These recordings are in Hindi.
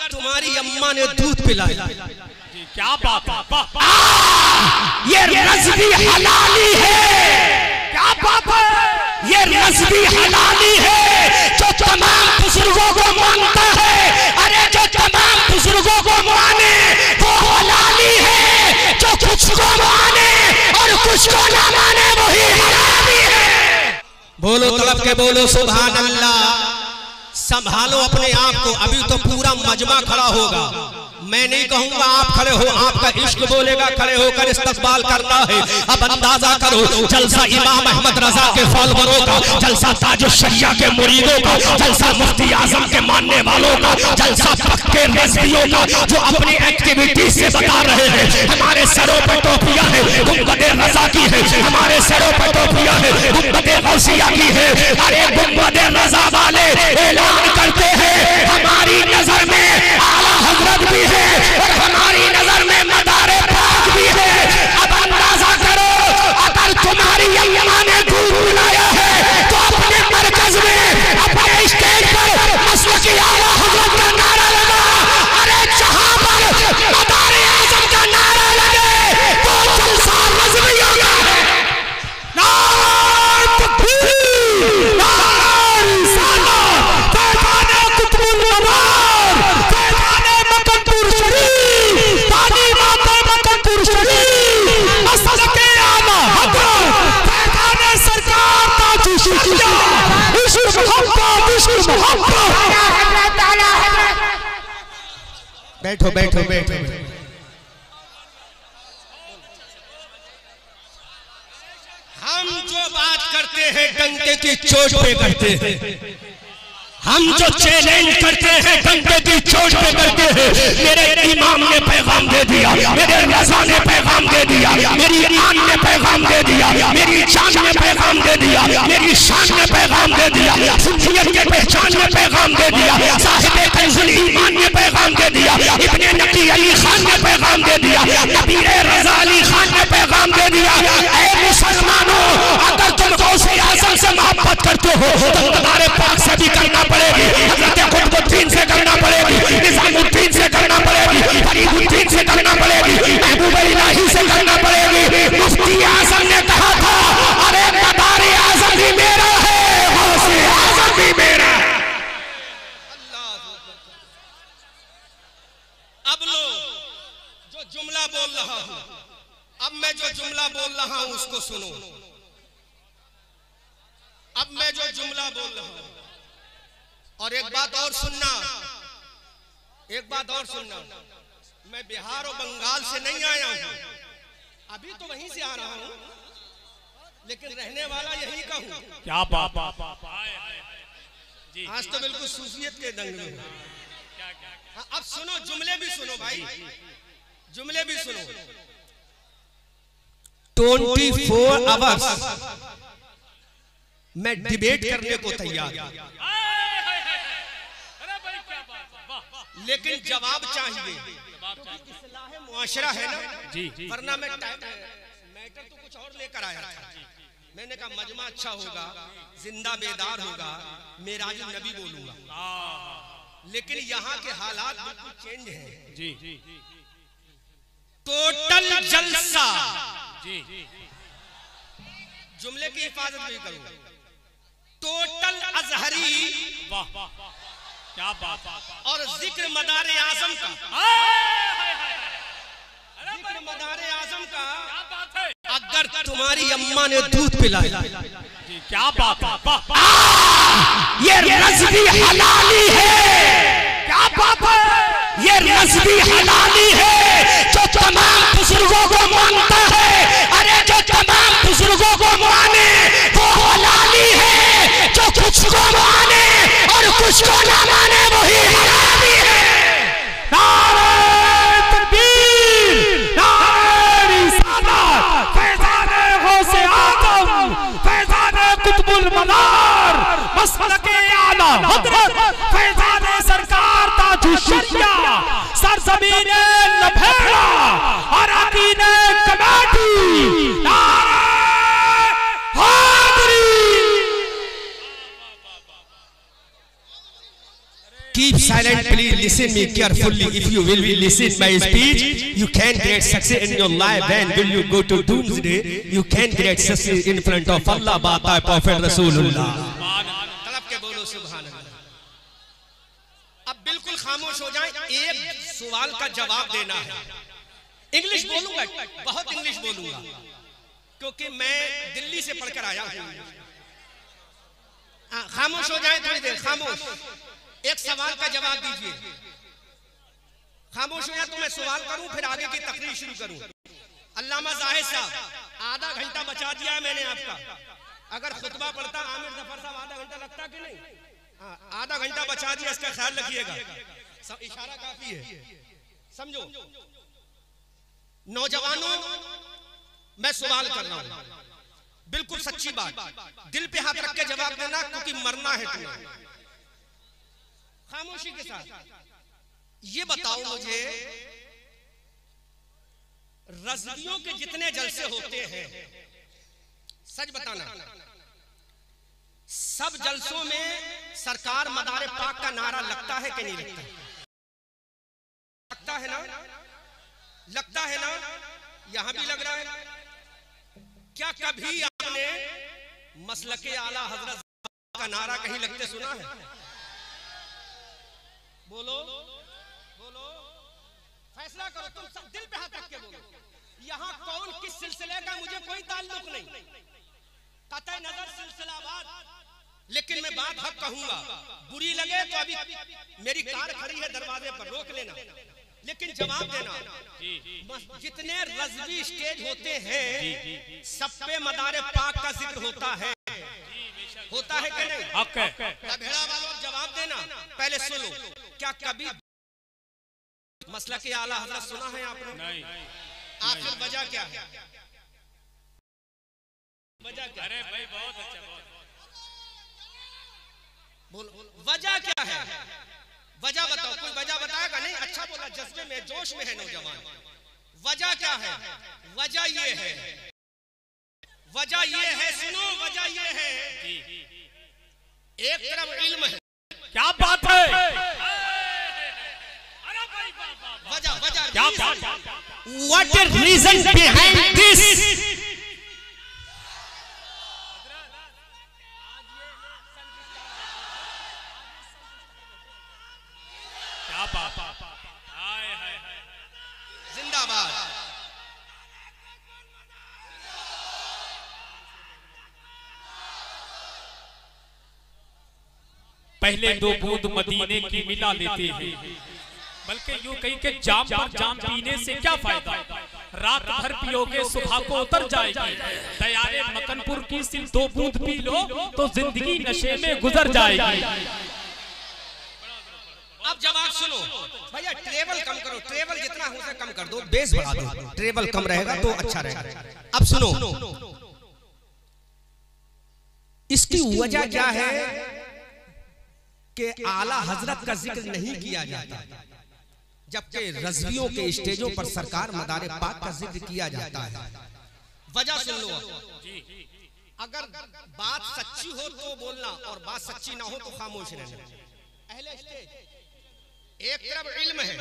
तुम्हारी अम्मा ने दूध पिलाया, क्या बात है, ये रज़्वी हलाली है। क्या बात है, ये रज़्वी हलाली है जो तमाम बुजुर्गों को मानता है। अरे जो तमाम बुजुर्गों को माने वो हलाली है, जो कुछ को माने और कुछ को ना माने वही हलाली है। बोलो तड़प के बोलो सुभान अल्लाह। संभालो अपने आप को, अभी तो पूरा मजमा खड़ा होगा। मैं नहीं कहूंगा आप खड़े हो, आपका इश्क बोलेगा खड़े होकर इस्तकबाल करना है। अब अंदाजा करो, जलसा इमाम अहमद रजा के फॉलोअरों का, जलसा ताजुश शरिया के मुरीदों का, जलसा मुफ्ती आजम के मानने वालों का, जलसा पक्के रज़वियों का जो अपनी एक्टिविटी से बता रहे हैं हमारे सरों पर टोपियां है, गुंबदे रजा की है, हमारे सरों पर टोपियां है, गुंबदे गौसिया की है। अरे गुंबदे रजा वाले ऐलान करते हैं हमारी नजर में आला हजरत भी है और हमारी नजर में मदारे पाक भी है। अब अंदाजा करो, अगर तुम्हारी अम्मा ने दूध पिलाया है तो अपने मरकज में अपने स्टेज पर मसलकी आला हजरत का नारा लगा। अरे जहां पर मदारे आजम का नारा लगे तो जलसा रज़वियों का है। नारे तकबीर, नारे रिसालत, फैज़ाने कुतुबुल मनार, फैज़ाने मकनपुर शरीफ, तानी माता मकनपुर शरीफ, मसलके आला हजरत, फैज़ाने सरकार ताजुश शरिया, इश्क मोहब्बत, इश्क मोहब्बत। बैठो बैठो बैठो। हम जो बात करते हैं डंके की चोट पे करते हैं, हम जो चैलेंज करते हैं डंके की चोट पे करते हैं। मेरे इमाम ने पैगाम दे दिया, मेरे रज़ा ने पैगाम दे दिया, मेरी आन ने पैगाम दे दिया, मेरी जान ने पैगाम दे दिया, मेरी शान ने पैगाम दे दिया, सुन्नियत के पहचान ने पैगाम दे दिया, साहिब कंजुल ईमान ने पैगाम दे दिया, इब्ने नकी अली खान ने पैगाम दे दिया, नबीर रज़ा अली खान ने पैगाम दे दिया। ऐ मुसलमानों, अगर तुम गौसे आज़म से मोहब्बत करते हो तो तुम्हारे पाक से भी करना पड़ेगी, हज़रत कुतुबुद्दीन से करना पड़ेगी, निज़ामुद्दीन से करना पड़ेगी, फरीदुद्दीन से करना पड़ेगी, महबूब इलाही से करना पड़ेगी। मुफ्ती आज़म ने कहा था अरे मदारे आज़म भी मेरा है, गौसे आज़म भी मेरा है। अब लो जो जुमला बोल रहा हूं, अब मैं जो जुमला बोल रहा हूं उसको सुनो। अब मैं जो जुमला बोल रहा हूं, और एक बात और सुनना, एक बात और सुनना, मैं बिहार और बंगाल से नहीं आया हूं, अभी तो वहीं से आ रहा हूं, लेकिन रहने वाला यहीं का हूं। क्या बात, आज तो बिल्कुल सूफियत के दंग में हूं। अब सुनो, जुमले भी सुनो भाई, जुमले भी सुनो। 24 आवर्स मैं डिबेट करने को तैयार, लेकिन जवाब चाहिए, इस्लाह मुआशरा है ना जी, वरना मैं मैटर तो कुछ और लेकर आया था। मैंने कहा मजमा अच्छा होगा, जिंदा बेदार होगा, मेराजुल नबी बोलूंगा, लेकिन यहाँ के हालात बिल्कुल चेंज हैं। जी, टोटल जलसा, जी, जुमले की हिफाजत भी करूंगा, टोटल अजहरी, वाह वाह, क्या बात, और जिक्र मदारे आजम का, जिक्र मदारे आजम का। क्या बात है, अगर तुम्हारी अम्मा ने दूध पिलाया, क्या बात है, ये रज़्वी हलाली है। क्या बात है, ये रज़्वी हलाली है जो तमाम बुजुर्गों को मानता है। अरे जो तमाम बुजुर्गों को माने वो हलाली है, जो कुछ को माने और कुछ को ना माने वही हलाली है। नारे तकबीर, नारे रिसालत, फैज़ाने गौसे आज़म, फैज़ाने कुतुबुल मनार, मसलके आला हजरत, फैज़ाने सरकार ताजुश शरिया, सरज़मीने लभेड़ा और अकीने कमेटी। नारे हाज़री। Keep silent, please listen me carefully. If you will listen my speech, you can get success in your life. When will you go to doomsday? You can get success in front of Allah. बात है Prophet Rasulullah. तड़प के बोलो सुभान अल्लाह। अब बिल्कुल खामोश हो जाएं, एक सवाल का जवाब देना है। इंग्लिश बोलूंगा, बहुत इंग्लिश बोलूंगा, क्योंकि मैं दिल्ली से पढ़कर आया हूं। खामोश हो जाएं थोड़ी देर, खामोश। एक सवाल का जवाब दीजिए। खामोश हो जाए तो मैं सवाल करूं, फिर आगे की तकरीर शुरू करूं। अल्लामा जाहिद साहब, आधा घंटा बचा दिया है मैंने आपका। अगर खुतबा पढ़ता आमिर जफर साहब आधा घंटा लगता कि नहीं? आधा घंटा बचा दिया, इसका ख्याल रखिएगा। इशारा काफी है, समझो। नौजवानों, मैं सवाल कर रहा हूं, बिल्कुल सच्ची बात, दिल पे हाथ रख के जवाब देना, क्योंकि मरना है तुम्हें। खामोशी के साथ ये बताओ मुझे, रज़वियों के जितने जलसे होते हैं, सच बताना, सब जलसों में सरकार मदारे पाक का नारा लगता है कि नहीं लगता? लगता है ना? लगता है ना? यहां भी लग रहा है। क्या कभी आपने मसलके आला हजरत का नारा कहीं लगते सुना है? बोलो बोलो, फैसला करो, तुम सब दिल पे हाथ रख के बोलो। यहां कौन किस सिलसिले का मुझे कोई ताल्लुक नहीं, कतई नजर सिलसिलावार, लेकिन मैं बात हक कहूंगा। बुरी लगे तो अभी मेरी कार खड़ी है दरवाजे पर, रोक लेना, लेकिन जवाब देना। जितने रज़वी स्टेज होते हैं, सब पे मदारे पाक का जिक्र होता है कि नहीं? भेड़ा वालों जवाब देना, पहले सुनो। क्या कभी मसला के आला हज़रत सुना है आपने? नहीं। आखिर वजह क्या है? वजह क्या? अरे भाई बहुत अच्छा, बोलो वजह क्या है? वजह बताओ, कोई वजह बताएगा? नहीं, अच्छा बोला, जज्बे में जोश में है नौजवान। वजह क्या है? वजह ये है, वजह ये है, सुनो, वजह ये है, एक तरफ इल्म है। क्या बात है? वजह वजह क्या बात? What is reason behind this? क्या बात? हाय हाय जिंदाबाद। पहले दो बूंद मदीने की मिला लेते हैं, बल्कि यूं कहीं के जाम पर जाम पीने से क्या फायदा? रात भर पियोगे सुबह को उतर जाएगी। दयारे मकनपुर की सिर्फ दो बूंद पी लो तो जिंदगी नशे में गुजर जाएगी। अब जवाब सुनो भैया, ट्रेवल कम करो, ट्रेवल जितना हो सके कम कर दो, बेस बढ़ा दो, ट्रेवल कम रहेगा तो अच्छा रहेगा। अब सुनो, इसकी वजह क्या है कि आला हजरत का जिक्र नहीं किया जाता, जबकि रज़वियों के स्टेजों पर सरकार मदारे पाक का जिक्र किया जाता है। वजह सुन लो। अगर बात सच्ची हो तो बोलना, और बात सच्ची ना हो तो खामोश रहना। अहले स्टेज, एक तरफ इल्म है,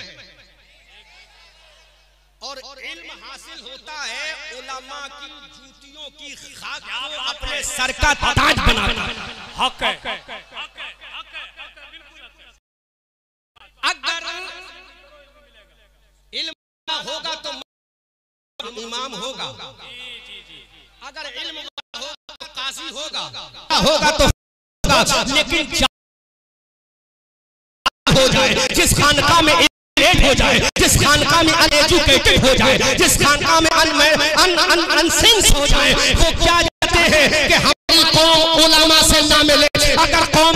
और इल्म हासिल होता है उलमा की जूतियों की खाक को अपने सर का ताज बनाना। हक है। अगर इल्म होगा तो इमाम होगा, अगर इल्म होगा तो काजी होगा तो, लेकिन हो जाए जिस खानका में हो जाए, जिस खानका में अनएजुकेटेड हो जाए, जिस खानका में अनसेंस हो जाए, वो क्या चाहते हैं कि हमारी कौम उलमा से ना मिले। अगर कौम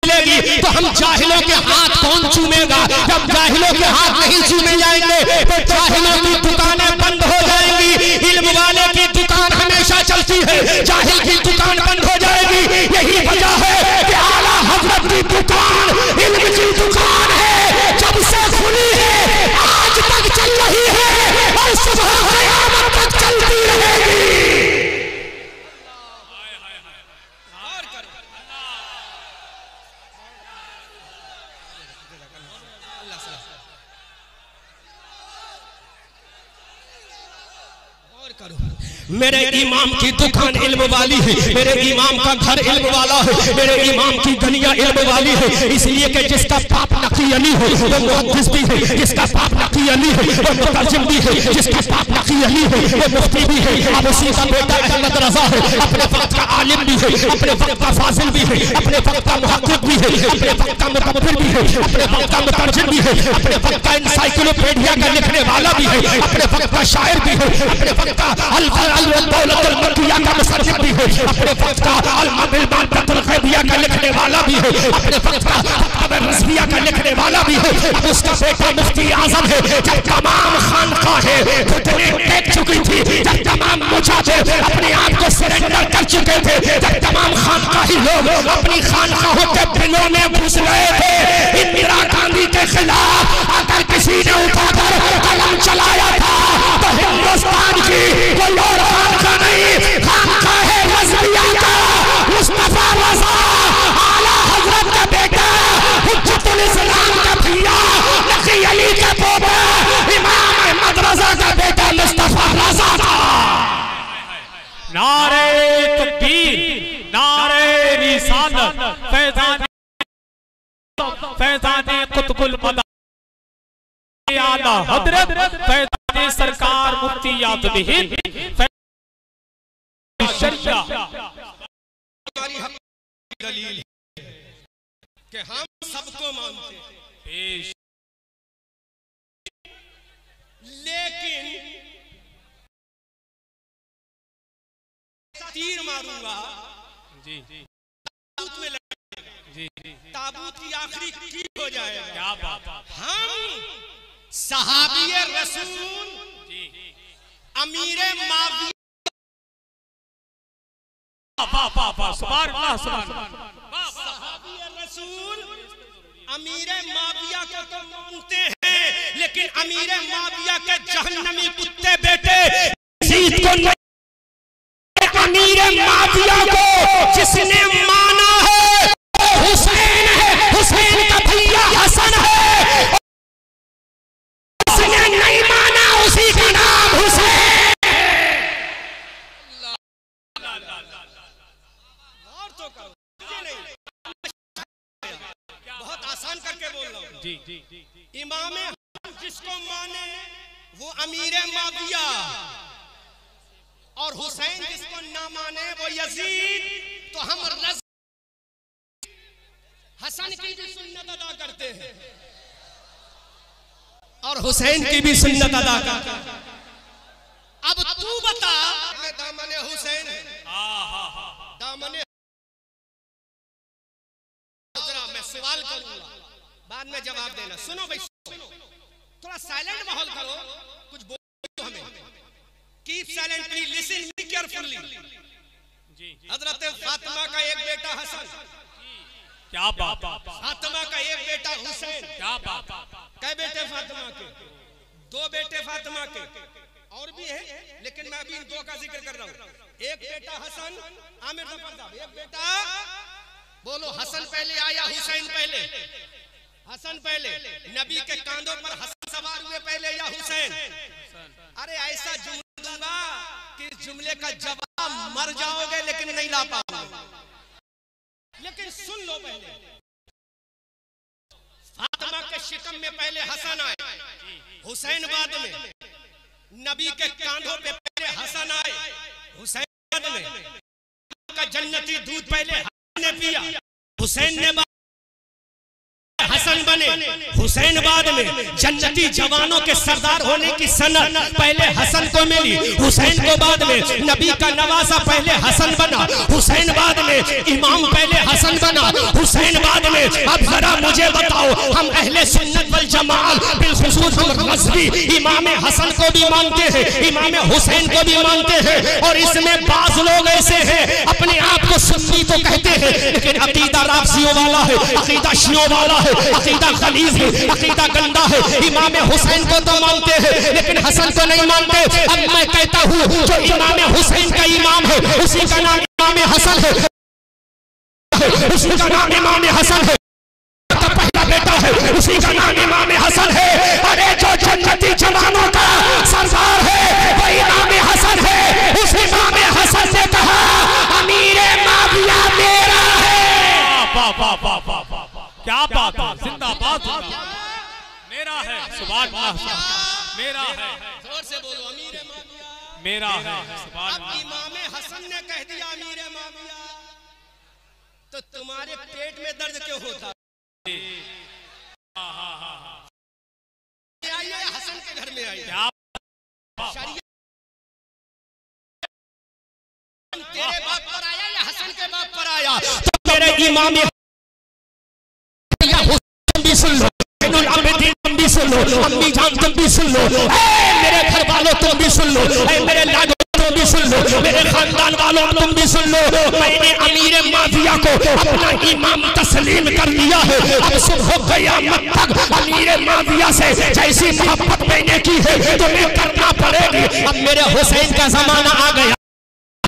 मिलेगी तो हम जाहिलों के हाथ कौन चूमेगा? जब जाहिलों के हाथ नहीं चूमे जाएंगे तो जाहिलों की दुकानें बंद हो जाएंगी। इल्म वाले की दुकान हमेशा चलती है, जाहिल की दुकान बंद हो जाएगी। यही वजह है कि आला हजरत की दुकान इल्म की दुकान है, जब से खुली है आज तक चल रही है और सुबह क़यामत तक चलती रहेगी। मेरे इमाम की दुकान इल्म वाली है, मेरे इमाम का घर इल्म वाला है, मेरे इमाम की गलियां इल्म वाली है। इसलिए कि जिसका बाप नकी अली है वो मुहद्दिस भी है, जिसका बाप नकी अली है वो मुतरजिम भी है, जिसका बाप नकी अली है वो मुफ्ती भी है। अब उसी का बेटा अहमद रजा है, अपने वक्त का आलिम भी है, अपने वक्त का फाजिल भी है, अपने वक्त का मुहक्किक भी है, अपने वक्त का मुतब्बिर भी है, अपने वक्त का मुतरजिम भी है, अपने वक्त का एनसाइक्लोपीडिया का लिखने वाला भी है, अपने वक्त का शायर भी है, अपने वक्त का दौलतुल-मकिया का मुसन्निफ भी है, अपने वक्त का अल-मबिल-बातुल-गैबिया का लिखने वाला भी है, अपने वक्त का रज़विया का लिखने वाला भी है। अब उसका बेटा मुफ्ती आजम है। जब तमाम खानकाहें घुटने टेक चुकी थी, जब तमाम मुजाहिद अपने आप को सरेंडर कर चुके थे, जब तमाम खानकाही लोग अपनी खानकाहों के बिलों में घुस गए थे, इंदिरा गांधी के खिलाफ अगर किसी ने उठाकर कलम चलाया था तो हिंदुस्तान की कोई और खानका नहीं, खानका है रज़विया का मुस्तफा रज़ा आला हजरत का बेटा, हुज्जतुल इस्लाम का भैया, नकी अली का पोता, इमाम अहमद रज़ा का बेटा मुस्तफा रज़ा था। नारे तकबीर, नारे रिसालत, फैज़ाने कुतुबुल मदा आला हजरत फैज़ाने सरकार मुफ्ती आज़म हिंद शरिया। हमारी हक की दलील है कि हम सबको मानते हैं, लेकिन तीर मारूंगा जी ताबूत में जी ताबूत की आखिरी कील हो जाएगा। क्या बात। हम सहाबीए रसूल अमीरे माविया सुभान अल्लाह, सुभान सहाबीए रसूल अमीरे माविया को तो मानते हैं, लेकिन अमीरे माविया के जहन्नमी कुत्ते बेटे यजीद को नहीं, अमीरे माविया को जिसने माना है हुसैन है, हुसैन का भैया हसन है, जिसने नहीं माना उसी का नाम हुसैन। बहुत आसान करके बोल रहा हूं जी। इमाम जिसको माने वो अमीरे माविया, और हुसैन जिसको ना माने वो यजीद। तो हम हसन की भी सुन्नत अदा करते हैं और हुसैन की भी सुन्नत अदा करते हैं। अब तू बता, दामने हुसैन है, दामने, मैं सवाल करूंगा बाद में जवाब देना। सुनो भाई, थोड़ा साइलेंट माहौल करो, कुछ बोलो हमें। Keep silent please, listen me carefully. हजरत फातिमा का एक बेटा हसन, क्या बात। फातिमा का एक बेटा हुसैन, क्या बात। कै बेटे फातिमा के? दो बेटे फातिमा के, और भी है लेकिन मैं अभी इन दो का जिक्र कर रहा हूँ। एक बेटा हसन, आमिर जफर साहब, एक बेटा, बोलो हसन पहले आया हुसैन पहले? हसन पहले। नबी के कांधों पर हसन सवार हुए पहले या हुसैन? अरे ऐसा जुमला दूंगा कि जुमले का जवाब मर जाओगे लेकिन नहीं ला पाओगे। लेकिन सुन लो, पहले फातिमा के शिकम में पहले हसन आए, हुसैन बाद में। नबी के कांधों पे पहले हसन आए, हुसैन बाद में। का जन्नती दूध पहले ने पिया, हुसैन ने हसन बने, हुसैन बाद में। जन्नती जवानों के सरदार होने की सनद पहले हसन को मिली, हुसैन को बाद में। नबी का नवासा पहले हसन बना, हुसैन बाद में। इमाम पहले हसन बना, हुसैन बाद में। अब जरा मुझे बताओ, हम अहले सुन्नत वल जमात बिलखुसूस हम रज़वी इमाम हसन को भी मानते हैं, इमाम हुसैन को भी मानते हैं। और इसमें बाज़ लोग ऐसे हैं अपने आप को सुन्नी तो कहते हैं, लेकिन अकीदा राफ़ज़ियों वाला है, अकीदा शियों वाला है, अकीदा गलीज़ है, अकीदा गंदा है। इमाम हुसैन को तो मानते हैं लेकिन हसन को नहीं मानते। अब मैं कहता हूँ जो इमाम हुसैन का इमाम है उसी का नाम इमाम हसन है, उसी का नाम इमाम हसन है। का पहला बेटा है उसी का नाम इमाम हसन है। अरे जो जन्नती जवानों का सरदार है वो इमाम हसन है। मेरा है, सुभान अल्लाह, मेरा है। जोर से बोलो, अमीर माविया मेरा है, सुभान अब अल्लाह। इमाम हसन ने कह दिया अमीर माविया, तो तुम्हारे पेट में दर्द क्यों होता? आइए हसन के घर में आइए। तेरे बाप पर आया या हसन के बाप पर आया? तो मेरे इमाम भी सुन लो, भी सुन लो, अम्मी जान तुम भी सुन लो, मेरे घर वालों तुम भी सुन लो, मेरे लाडो तुम भी सुन लो, मेरे खानदान वालों तुम भी सुन लो। मैंने अमीर माविया को अपना इमाम तस्लीम कर लिया है। अब सुबह क़यामत तक अमीर माविया से जैसी मोहब्बत मैंने की है तुम्हें करना पड़ेगी। अब मेरे हुसैन का जमाना आ गया,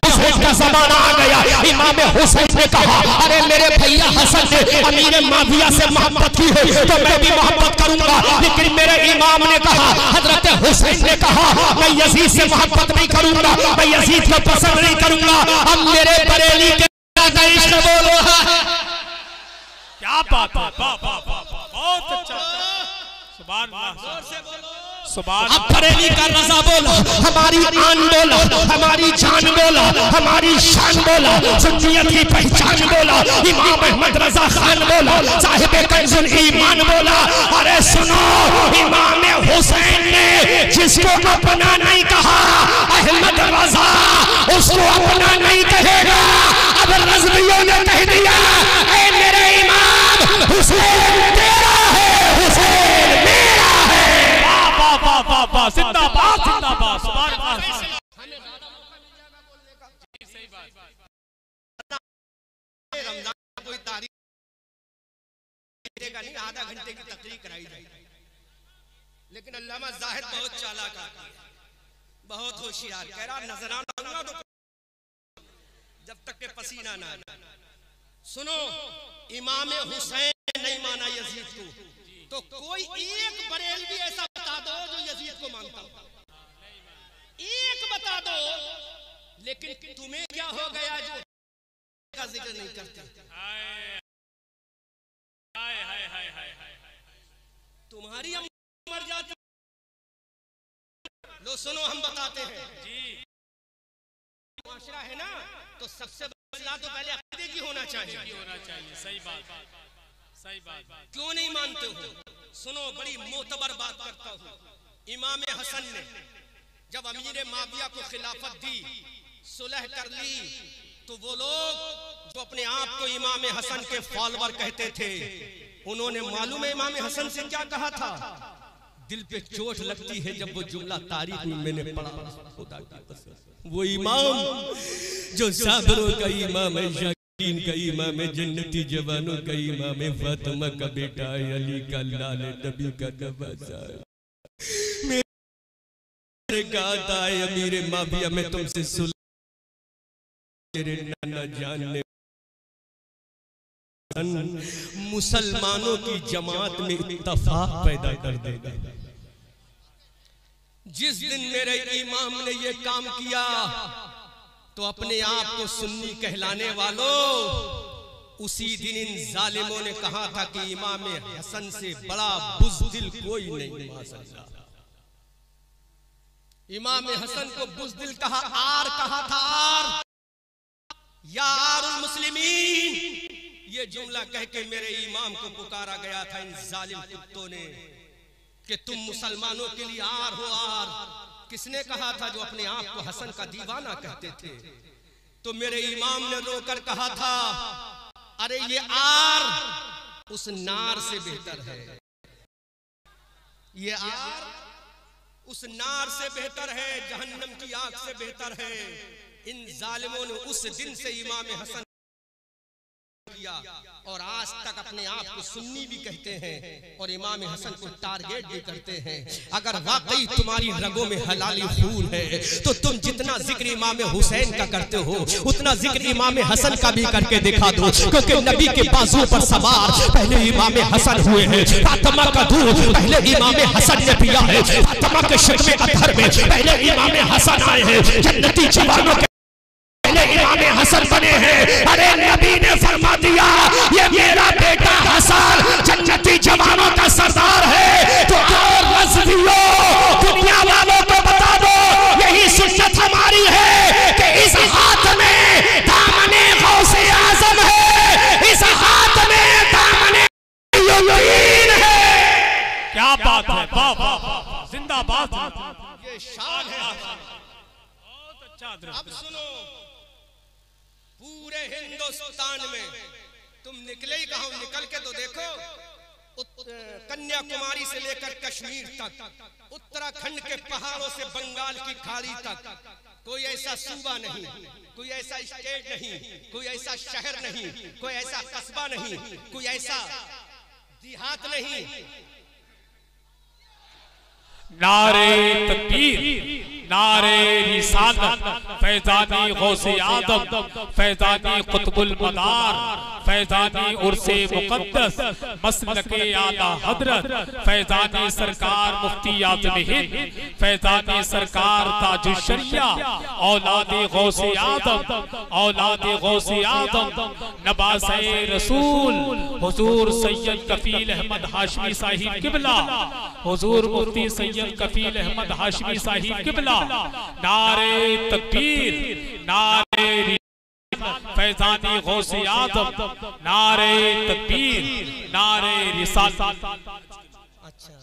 हुसैन का जमाना आ गया। इमाम हुसैन ने कहा अरे मेरे भैया हसन ने अमीर माविया से मोहब्बत की है तो मैं भी मोहब्बत करूंगा, लेकिन मेरे इमाम ने कहा, हजरत हुसैन ने कहा मैं यजीद से मोहब्बत नहीं करूंगा, मैं यजीद को पसंद नहीं करूंगा। अब मेरे बरेली के इश्क बोलो, क्या बात है, बहुत अच्छा, सुभान अल्लाह, सुभान। अब बरेली का रजा बोला, हमारी आन बोला, हमारी जान बोला, हमारी शान बोला, सुन्नियत की पहचान बोला, इमाम अहमद रजा खान बोला, साहिब कंजुल ईमान बोला। अरे सुनो, इमाम हुसैन ने जिसको अपना नहीं कहा अहमद रजा उसको अपना नहीं कहेगा। अब रज़वियों ने कह दिया ऐ मेरे इमाम हुसैन तेरा है, हुसैन मेरा है। जिंदाबाद जिंदाबाद, सुभान अल्लाह। सही बात। रमजान कोई तारीख नहीं, आधा घंटे की तकरीर कराई जाएगी, लेकिन अल्लामा जाहिद बहुत चालाक आदमी है, बहुत होशियार, कह रहा नजराना दूंगा तो जब तक के पसीना ना आए। सुनो, इमाम हुसैन नहीं माना यजीद को, तो कोई एक बरेलवी ऐसा बता दो जो यजीद को मानता हो, एक बता दो। लेकिन तुम्हें क्या हो गया जो का जिक्र नहीं करते? तुम्हारी हम मर जाती। लो सुनो, हम बताते हैं जी, माशरा है ना, तो सबसे पहला तो पहले अकीदे की होना चाहिए, सही बात, सही बात। क्यों नहीं मानते हो? सुनो, बड़ी मोतबर बात करता हूँ। इमाम हसन ने जब अमीर माविया को खिलाफत दी, सुलह कर ली, तो वो लोग जो अपने आप को इमाम हसन के फॉलोअर कहते थे, उन्होंने मालूम है इमाम हसन से क्या कहा था? दिल पे चोट लगती है जब वो जुमला तारीख में मैंने पढ़ा, खुदा की कसम वो इमाम जो साबरों का इमाम है, का इमाम है, जन्नती जवानों का इमाम है, फातिमा का बेटा है, अली का लाल है, नबी का नवासा है। मेरे कहा है अमीर माविया मैं तुमसे सुलह, तेरे नाना जान ने मुसलमानों की जमात में इत्तफाक पैदा कर देगा। जिस दिन मेरे इमाम ने ये काम किया तो अपने आप को सुन्नी कहलाने वालों, उसी दिन इन जालिमों ने कहा था कि इमाम हसन से बड़ा बुज़दिल कोई नहीं। माशाअल्लाह, इमाम हसन को बुज़दिल कहा, आर कहा था, आर या आरुल मुस्लिमीन, ये जुमला कह के मेरे इमाम को पुकारा गया था इन जालिम कुत्तों ने कि तुम मुसलमानों के लिए आर हो, आर। किसने कहा था? जो अपने आप को हसन का दीवाना कहते थे। तो मेरे इमाम ने रोकर कहा था, अरे ये आर उस नार से बेहतर है, ये आर उस नार से बेहतर है, जहन्नम की आग से बेहतर है। इन जालिमों ने उस दिन से इमाम हसन किया और आज तक अपने आप को सुन्नी भी कहते हैं और इमाम हसन को टारगेट भी करते हैं। अगर वाकई तुम्हारी रगों में हलाली खून है तो तुम जितना जिक्र इमाम हुसैन का करते हो उतना जिक्र इमाम हसन का भी करके दिखा दो, क्योंकि नबी के बाजू पर सवार पहले इमाम हसन हुए हैं। फातिमा का दूध पहले इमाम हसन ने पिया है, फातिमा के शिकवे अतहर में पहले इमाम हसन आए हैं, जन्नती जवानों के पहले इमाम हसन बने हैं। अरे नबी ने फरमा दिया ये मेरा बेटा हसन जन्नती जवानों का सरदार है, तो बात है, वाह वाह वाह, जिंदाबाद। ये शान है। बहुत अच्छा। अब सुनो, पूरे हिंदुस्तान में तुम निकले ही कहां, निकल के तो देखो, कन्याकुमारी से लेकर कश्मीर तक, उत्तराखंड के पहाड़ों से बंगाल की खाड़ी तक, कोई ऐसा सूबा नहीं, कोई ऐसा स्टेट नहीं, कोई ऐसा शहर नहीं, कोई ऐसा कस्बा नहीं, कोई ऐसा देहात नहीं। नारे तकबीर, नारे रिसालत, फैजानी गौसे आदम, फैजानी कुतुबुल मदार, फैजानी उर्से मुकद्दस, मसलके आला हजरत, फैजानी सरकार मुफ्ती आज़म हिंद, फैजानी सरकार ताजुल शरिया, औलादे गौसे आदम, औलादे गौसे आदम, नवासे रसूल हुजूर सैयद कफील अहमद हाशमी साहिब किबला, हुजूर मुफ्ती सैयद कफील अहमद हाशमी साहिब किबला। नारे तकबीर, नारे फैजानी गौसे आदम, नारे तकबीर, नारे रिसालत। अच्छा,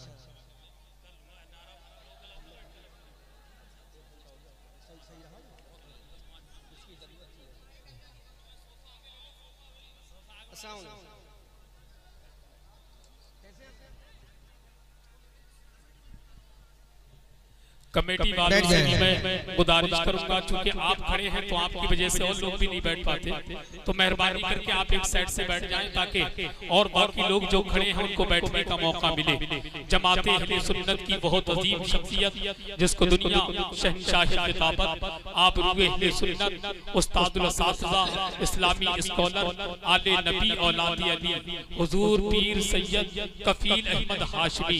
कमेटी वालों से भी मैं गुजारिश करूंगा, चूंकि आप खड़े हैं तो आपकी वजह से और लोग भी नहीं बैठ पाते, तो मेहरबानी करके आप एक साइड से बैठ जाएं ताकि और बाकी लोग जो खड़े हैं उनको बैठने का मौका मिले। जमाते अहले सुन्नत की बहुत अजीम शख्सियत, जिसको दुनिया शहंशाह खिताबत, आप रूहे अहले सुन्नत, उस्तादुल असातिज़ा, इस्लामी स्कॉलर, आले नबी औलादी अली, हुजूर पीर सैयद कफील अहमद हाशमी,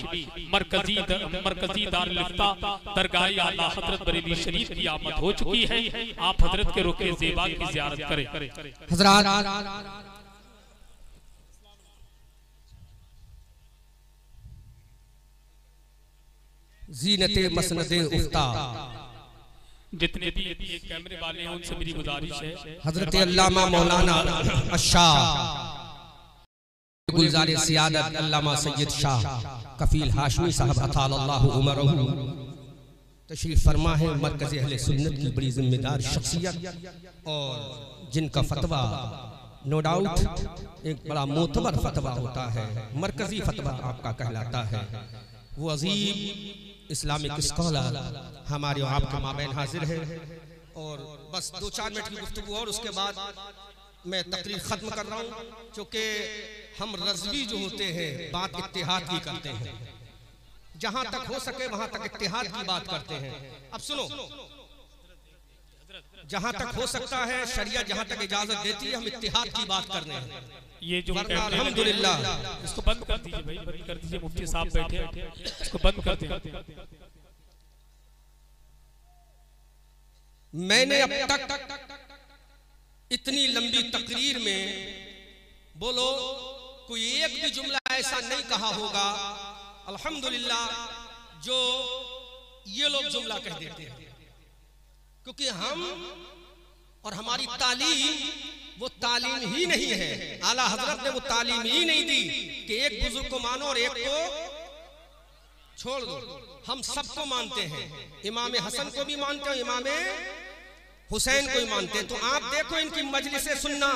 मरकजी दारुल इफ्ता दरगाह आला हजरत बरेली शरीफ की आमद हो चुकी है। आप हजरत के रुखे ज़ेबा की ज़ियारत करें। हजरात, ज़ीनते मसनदे उफ्ता, जितने भी ये कैमरे वाले हैं उनसे मेरी गुजारिश है, हजरत अल्लामा मौलाना अशाह गुलजार सियादत अल्लामा सैयद शाह कफील हाशमी साहब अतालल्लाहु उमरहू तशरीफ फरमा है। मरकज़ अहले सुन्नत की बड़ी जिम्मेदार शख्सियत और जिनका फतवा नो डाउट एक बड़ा मोतबर फतवा होता है, मरकजी फतवा आपका कहलाता है। वो अजीम इस्लामिक स्कॉलर हमारे आपके माबैन हाजिर है। और बस 2-4 मिनट की गुफ्तगू और उसके बाद मैं तकरीर खत्म कर रहा हूँ, क्योंकि हम रज़वी जो होते हैं बात इत्तेहाद की करते हैं, जहां तक हो सके वहां तक इत्तेहाद की बात करते हैं। अब सुनो, जहां तक हो सकता है शरिया जहां तक इजाजत देती है हम इत्तेहाद की बात करने हैं। ये जो अल्हम्दुलिल्लाह, इसको बंद कर दीजिए भाई, बंद कर दीजिए, मुफ्ती साहब बैठे हैं, इसको बंद कर दीजिए। मैंने अब तक इतनी लंबी तकरीर में बोलो कोई एक भी जुमला ऐसा नहीं कहा होगा अल्हम्दुलिल्लाह जो ये लोग जुमला कह देते हैं, क्योंकि हम और हमारी तालीम वो तालीम ही नहीं है। आला हजरत ने वो तालीम ही नहीं दी कि एक बुजुर्ग को मानो और एक को छोड़ दो। हम सबको मानते हैं, इमाम हसन को भी मानते हैं, इमाम हुसैन को ही मानते हैं। तो आप देखो इनकी मजलिसें सुनना,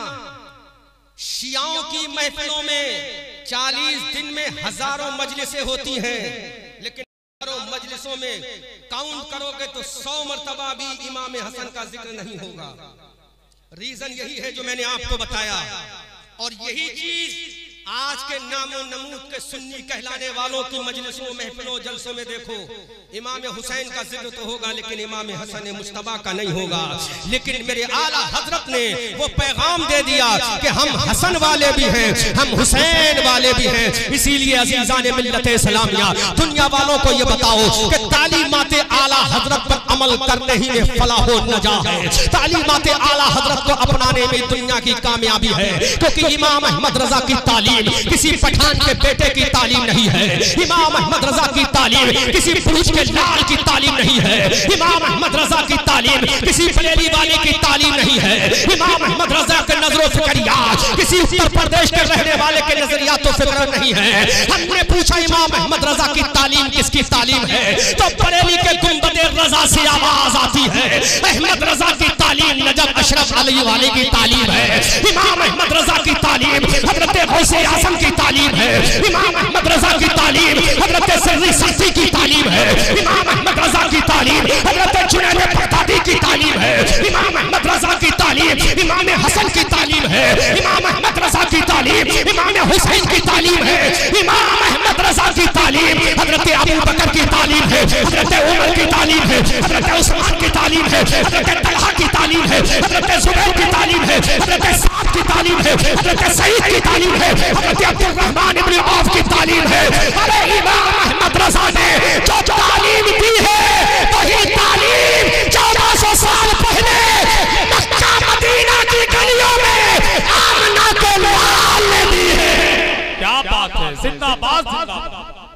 शियाओं की महफिलों में 40 दिन में हजारों मजलिसें होती हैं, लेकिन हजारों मजलिसों में काउंट करोगे तो 100 मर्तबा भी इमाम हसन का जिक्र नहीं होगा। रीजन यही है जो मैंने आपको बताया, और यही चीज आज के नामो नमूद के सुन्नी कहलाने वालों की मजलिसों महफिलों जलसों में देखो। इमाम हुसैन का जिक्र तो होगा लेकिन इमाम हसन मुश्तबा का नहीं होगा। लेकिन मेरे आला हजरत ने वो पैगाम दे दिया कि हम हसन वाले भी हैं, हम हुसैन वाले भी हैं। इसीलिए अजीजान मिल्लत इस्लामिया, दुनिया वालों को ये बताओ कि तालीमात आला हजरत पर अमल करने ही में फलाह व नजाह है। तालीमात आला हजरत को अपनाने में दुनिया की कामयाबी है, क्योंकि इमाम अहमद रजा की तालीम तालीम किसी पठान के बेटे की तालीम नहीं है। इमाम अहमद रजा की तालीम किसी पुरुष के लाल की तालीम नहीं है। इमाम अहमद रजा की तालीम किसी बरेली वाले की तालीम नहीं है। इमाम अहमद रजा के नजरों फिक्रियात किसी उत्तर प्रदेश के रहने वाले के नजरियातों फिक्र नहीं है। हमने पूछा इमाम अहमद रजा की तालीम किसकी तालीम है, तो बरेली के गुंबदे रजा से आवाज आती है अहमद रजा की तालीम नजब अशरफ अली वाले की तालीम है। इमाम अहमद रजा की तालीम हजरत गौसे आजम की तालीम है। इमाम अहमद रजा की तालीम हजरत सर्री साथी की तालीम है। इमाम अहमद रजा की तालीम हजरत जुनैद बगदादी की तालीम है। इमाम अहमद रजा की तालीम इमाम हसन की तालीम है। इमाम अहमद रजा की तालीम इमाम हुसैन की तालीम है। इमाम अहमद रजा की तालीम हजरत अबू बकर की तालीम है। हजरत उमर की तालीम है। हजरत उस्मान की तालीम है। हजरत तलहा की तालीम है। हजरत जुबैर की तालीम है। हजरत साद की तालीम है। हजरत सईद की तालीम है। हजरत अब्दुल रहमान इब्न औफ की तालीम है। अरे इमाम अहमद रजा ने जो तालीम दी है वही तालीम 1400 साल पहले मक्का मदीना की गलियों में आमना के लाल ने दी है। क्या बात है, जिंदाबाद जिंदाबाद,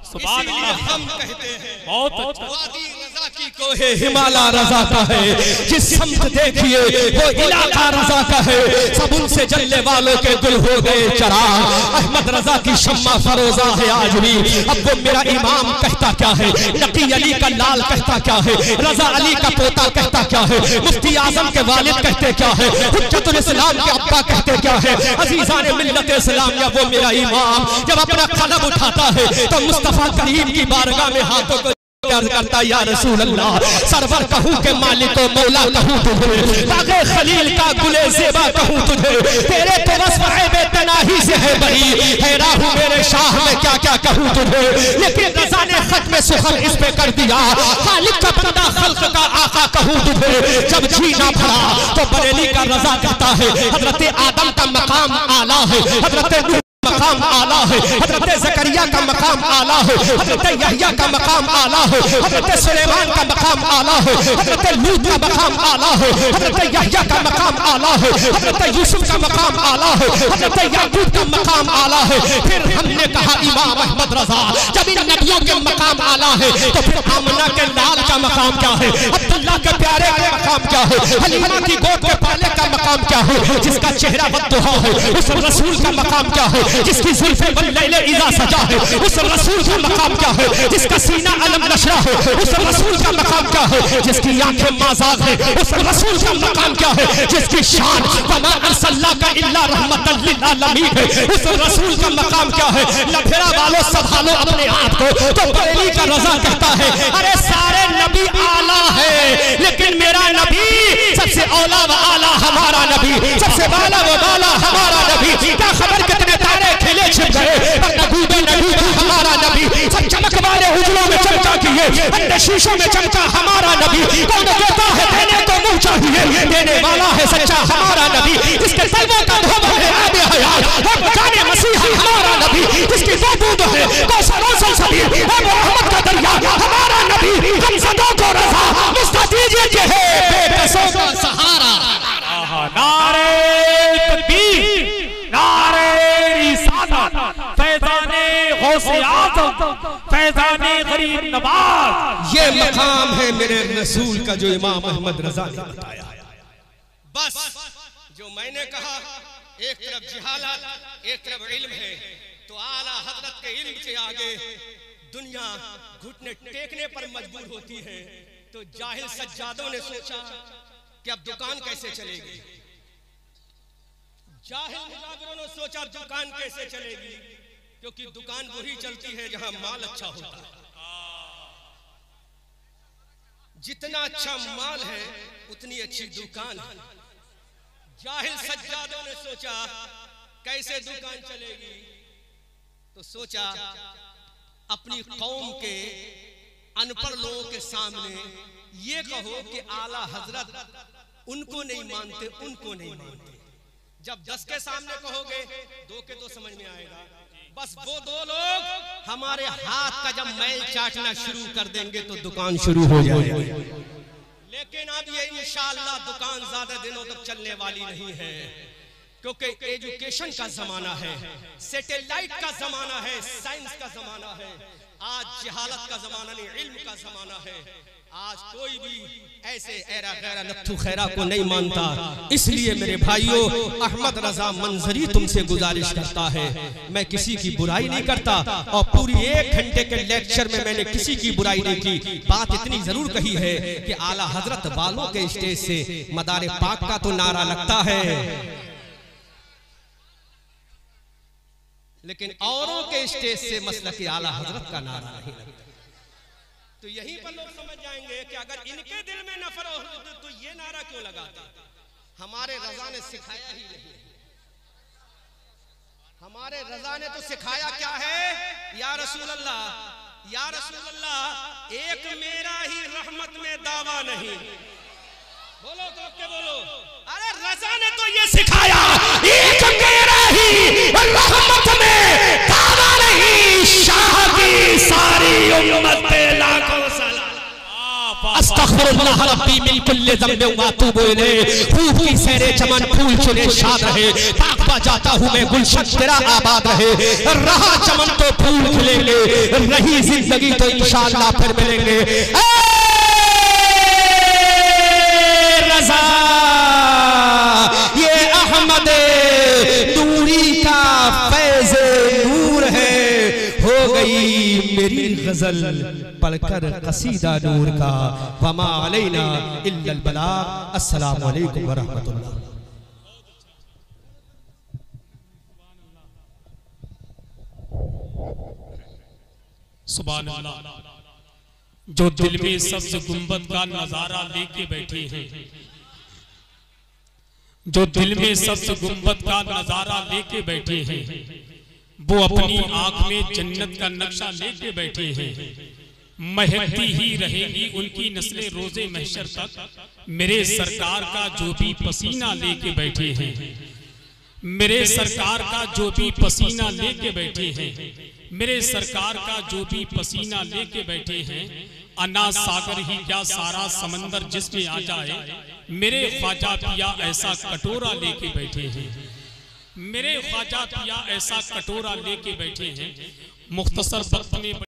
सुभान अल्लाह। हम कहते हैं बहुत अच्छा। वादी रजा की कोहे हिमालय रजा का है, जिस समत देखिए वो इलाका रजा का है। सब उनसे जलने वालों के गुल हो गए चराग। अहमद रजा की शम्मा फरोजा है आज भी। अब वो मेरा इमाम कहता क्या है, नकी अली का लाल कहता क्या है, रजा अली का पोता कहता क्या है, मुफ्ती आजम के वालिद कहते क्या है, हुज्जतुल इस्लाम के अब्बा कहते क्या है, अजीजान मिल्लत इस्लाम या वो मेरा इमाम जब अपना कलम उठाता है तो मुस्तफा करीम की बारगाह में हाथों को करता या रसूल अल्लाह। सरवर कहूँ के मालिक को मौला कहूँ तुझे, बागे खलील का गुले ज़ेबा कहूँ तुझे, तेरे तो वस्फ़ है बेतनाही से है बरी, हैरा हूँ मेरे शाह में क्या क्या कहूँ तुझे। लेकिन रज़ा ने खत में सुखल इस पे कर दिया, खालिक का बंदा खल्क का आका कहूँ तुझे। जब जी ना भरा तो बरेली का रज़ा कहता है हजरत आदम का मकाम आला है, हजरत मकाम आला है, हजरत ज़करिया का मकाम आला है, हजरत यहया का मकाम आला है, हजरत सुलेमान का मकाम आला है, हजरत लूत का मकाम आला है, हजरत यहया का मकाम आला है, हजरत यूसुफ का मकाम आला है, हजरत याकूब का मकाम आला है। फिर हमने कहा इमाम अहमद रजा जब इन नबियों के मकाम आला है तो फिर आमना के लाल का मकाम क्या है, अब्दुल्ला के प्यारे का मकाम क्या है, हलीमा की गोद के पाले का मकाम क्या है, जिसका चेहरा बद्दुहा है उस रसूल का मकाम क्या है, जिसकी जुल्फे बल्लैले इज़ा सजा है उस रसूल का मकाम क्या है, जिसका सीना अलम नशरा है उस रसूल का मकाम क्या है, जिसकी आंखें माज़ाग है उस रसूल का मकाम क्या है, जिसकी शान वमा अरसलनाका इल्ला रहमतल लिल आलमीन है उस रसूल का मकाम क्या है। लफेरा वालों संभालो अपने आप को, तो बरेली का रजा कहता है अरे सारे नबी आला है लेकिन मेरा नबी सबसे औला व आला हमारा नबी, सबसे वाला व वाला हमारा नबी। क्या खबर कितने तारे खिले छिप गए पर नबूबे नबी हमारा नबी, सब चमक वाले उजलों में चमका किए अंदर शीशों में चमका हमारा नबी। कौन देता है देने को मुंह चाहिए, देने वाला है सच्चा हमारा नबी, जिसके तलवों का धोबा है आबे हयात है बचाने मसीहा हमारा नबी, जिसकी दो बूंद है कौसर सलसबील है मोहम्मद का दरिया हमारा नबी। हम सदों को रज़ा मुस्ता दीजिए कि है बेकसों का सहारा। नारे तकबीर, नारे रिसालत, फैज़ाने गौसे आज़म, फैज़ाने गरीब नवाज। ये मकाम है मेरे रसूल का जो इमाम अहमद रजा ने बताया। बस जो मैंने कहा एक तरफ जिहालत एक तरफ इल्म है, तो आला हजरत के इल्म के आगे दुनिया घुटने टेकने पर मजबूर होती है। तो जाहिल सज्जादों ने सोचा कि अब दुकान कैसे चलेगी, जाहिल मुजाबिरों ने सोचा दुकान कैसे चलेगी, क्योंकि दुकान वही चलती है जहां माल अच्छा होता है। जितना अच्छा माल है उतनी अच्छी दुकान है। जाहिल सज्जादों ने सोचा कैसे दुकान चलेगी, तो सोचा अपनी कौम के अनपढ़ लोगों के सामने ये कहो कि आला हजरत उनको नहीं मानते, उनको नहीं मानते। जब 10 के सामने कहोगे 2 के तो समझ में आएगा। बस वो 2 लोग हमारे हाथ का जब मैल चाटना शुरू कर देंगे तो दुकान शुरू हो जाएगी। लेकिन अब ये इंशाअल्लाह दुकान ज्यादा दिनों तक चलने वाली नहीं है। क्योंकि एजुकेशन का जमाना है, सैटेलाइट का जमाना है, साइंस का जमाना है। आज जहालत का जमाना नहीं, इल्म का जमाना है। आज कोई भी ऐसे एरा गैरा नत्थु खैरा को नहीं मानता। इसलिए मेरे भाइयों, अहमद रजा मंजरी तुमसे गुजारिश करता है, मैं किसी की बुराई नहीं करता और पूरी 1 घंटे के लेक्चर में मैंने किसी की बुराई नहीं की। बात इतनी जरूर कही है कि आला हजरत वालों के स्टेज से मदारे पाक का तो नारा लगता है, लेकिन औरों के स्टेज से मसलक आला हजरत का नारा नहीं लगता। तो यहीं पर लोग समझ जाएंगे कि अगर इनके दिल में नफरत हो तो ये नारा क्यों लगाते। हमारे रजा ने सिखाया ही नहीं। हमारे रजा ने तो सिखाया क्या है, या रसूल अल्लाह, या रसूल अल्लाह, एक मेरा ही रहमत में दावा नहीं। बोलो तो बोलो, अरे रजा ने तो ये सिखाया, एक मेरा ही रहमत में दावा नहीं, शाह की सारी उम्मत पे लाखों सलाम। अस्तगफिरुल्लाह रब्बी मिन कुल्ली ज़ंबिन व अतूबु इलैह। रूह की सैरे चमन फूल चुने शाद रहे, ताकवा जाता हूँ मैं गुलशन तेरा आबाद रहे। रहा चमन तो फूल खिलेंगे, रही जिंदगी तो इंशाअल्लाह फिर मिलेंगे। ये अहमद नूरी का फैज़ नूर है, हो गई मेरी गजल पढ़कर कसीदा नूर का। वमा अलैना इल्लल बलाग। अस्सलामु अलैकुम व रहमतुल्लाह। सुभान अल्लाह। जो दिल में सब्ज़ गुंबद का नजारा लेके बैठे हैं, जो दिल में सब्ज़ गुंबद का नजारा लेके बैठे हैं, वो अपनी आंख में जन्नत का नक्शा लेके बैठे हैं। महकती ही रहेंगी उनकी नस्लें रोजे महशर तक। मेरे सरकार का जो भी पसीना लेके बैठे हैं, मेरे सरकार का जो भी पसीना लेके बैठे हैं, मेरे सरकार का जो भी पसीना लेके बैठे हैं। अना सागर ही क्या सारा समंदर जिसमें आ जाए, मेरे ख्वाजा पिया ऐसा कटोरा लेके बैठे हैं, मेरे ख्वाजा पिया ऐसा कटोरा लेके बैठे हैं। मुख्तसर वक्त में